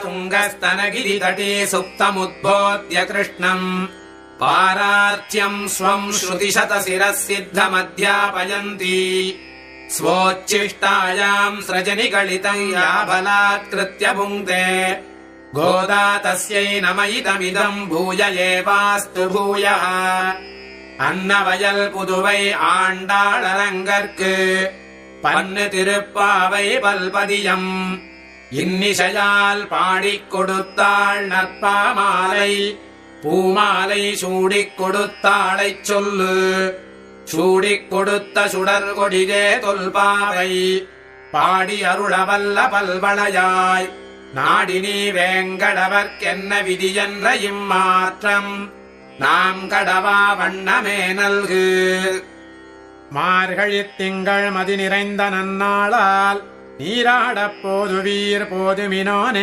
तुङ्गस्तनगिरितटे सुप्तमुद्बोध्य कृष्णम् पारार्च्यम् स्वम् श्रुतिशतशिरः सिद्धमध्यापयन्ती स्वोच्छिष्टायाम् स्रजनिगलितम् या बलात्कृत्य भुङ्क्ते गोदा तस्यै नम इदमिदम् भूय एवास्तु भूयः अन्नवयल पुदुवै आण्डाळरङ्गर्क्कु पन्नु तिरुप्पावै पल्पदियम् இன்னிசையால் பாடிக் கொடுத்தாள் நற்பாமாலை பூமாலை சூடிக் கொடுத்தாளைச் சொல்லு சூடிக் கொடுத்த சுடர் கொடிதே தொல்பாவை பாடி அருளவல்ல பல்வளையாய் நாடினி வேங்கடவர்க்கென்ன விதியென்ற இம்மாற்றம் நாம் கடவா வண்ணமே நல்கு. மார்கழித் திங்கள் மதி நிறைந்த நன்னாளால் நீராடப் போதுவீர் போதுமினோனே